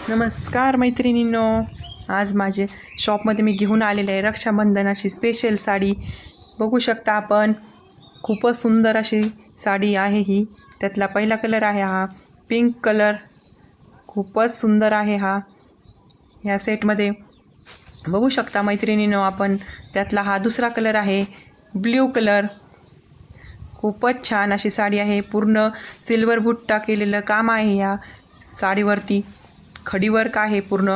नमस्कार मैत्रिणींनो, आज माझे शॉपमध्ये मी घेऊन आलेले आहे रक्षाबंधनाची स्पेशल साडी. बघू शकता आपण, खूपच सुंदर अशी साडी आहे ही. त्यातला पहिला कलर आहे हा पिंक कलर, खूपच सुंदर आहे हा. ह्या सेटमध्ये बघू शकता मैत्रिणींनो आपण, त्यातला हा दुसरा कलर आहे ब्ल्यू कलर. खूपच छान अशी साडी आहे. पूर्ण सिल्वर बुट्टा केलेलं काम आहे या साडीवरती. खडी वर्क आहे पूर्ण.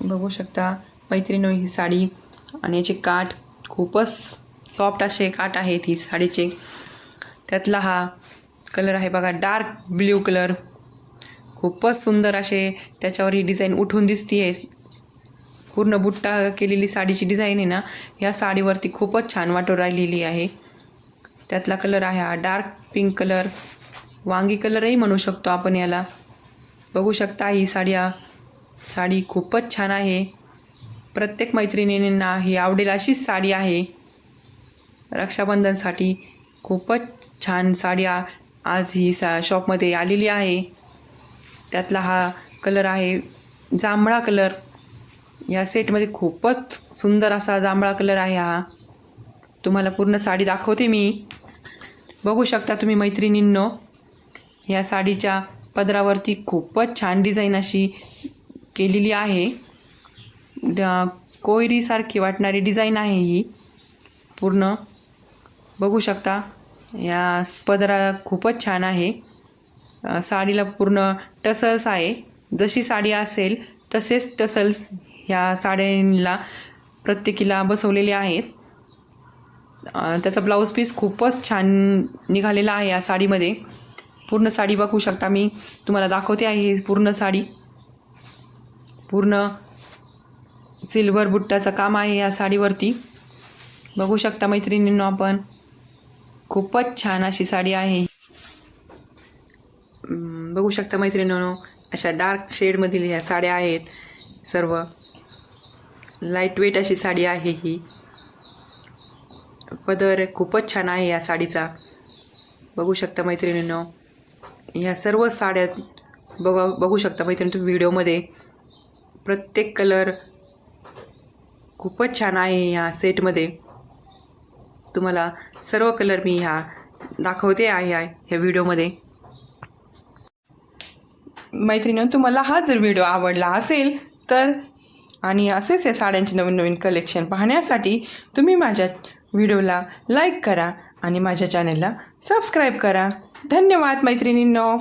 बघू शकता मैत्रिणींनो ही साडी, आणि याचे काठ खूपच सॉफ्ट असे काठ आहेत ही साडीचे. त्यातला हा कलर आहे बघा डार्क ब्ल्यू कलर. खूपच सुंदर असे त्याच्यावर ही डिझाईन उठून दिसतीये. पूर्ण बुट्टा केलेली साडीची डिझाईन आहे ना, ह्या साडीवरती खूपच छान वाटून राहिलेली आहे. त्यातला कलर आहे हा डार्क पिंक कलर, वांगी कलरही म्हणू शकतो आपण याला. बघू शकता ही साडी खूपच छान आहे. प्रत्येक मैत्रिणींना ही आवडेल अशीच साडी आहे. रक्षाबंधनसाठी खूपच छान साडी आज ही शॉपमध्ये आलेली आहे. त्यातला हा कलर आहे जांभळा कलर. या सेटमध्ये खूपच सुंदर असा जांभळा कलर आहे हा. तुम्हाला पूर्ण साडी दाखवते मी. बघू शकता तुम्ही मैत्रिणींनो, या साडीच्या पदरावरती खूपच छान डिझाईन अशी केलेली आहे. कोयरीसारखी वाटणारी डिझाईन आहे ही पूर्ण. बघू शकता या पदरा खूपच छान आहे. साडीला पूर्ण टसल्स आहे. जशी साडी असेल तसेच टसल्स ह्या साड्यांना प्रत्येकीला बसवलेले आहेत. त्याचा ब्लाऊज पीस खूपच छान निघालेला आहे या साडीमध्ये. पूर्ण साडी बघू शकता, मी तुम्हाला दाखवते आहे. पूर्ण साडी पूर्ण सिल्वर बुट्टाचं काम आहे या साडीवरती. बघू शकता मैत्रिणींनो आपण, खूपच छान अशी साडी आहे. बघू शकता मैत्रिणींनो, अशा डार्क शेडमधील ह्या साड्या आहेत. सर्व लाईट वेट अशी साडी आहे ही. पदर खूपच छान आहे या साडीचा. बघू शकता मैत्रिणींनो, ह्या सर्व साड्या बघू शकता मैत्रिणी तुम्ही व्हिडिओमध्ये. प्रत्येक कलर खूपच छान आहे ह्या सेटमध्ये. तुम्हाला सर्व कलर मी ह्या दाखवते आहे ह्या व्हिडिओमध्ये. मैत्रिणींनो, तुम्हाला हा जर व्हिडिओ आवडला असेल तर, आणि असेच या साड्यांचे नवीन नवीन कलेक्शन पाहण्यासाठी तुम्ही माझ्या व्हिडिओला लाईक करा आणि माझ्या चॅनलला सबस्क्राईब करा. धन्यवाद मैत्रिणींनो.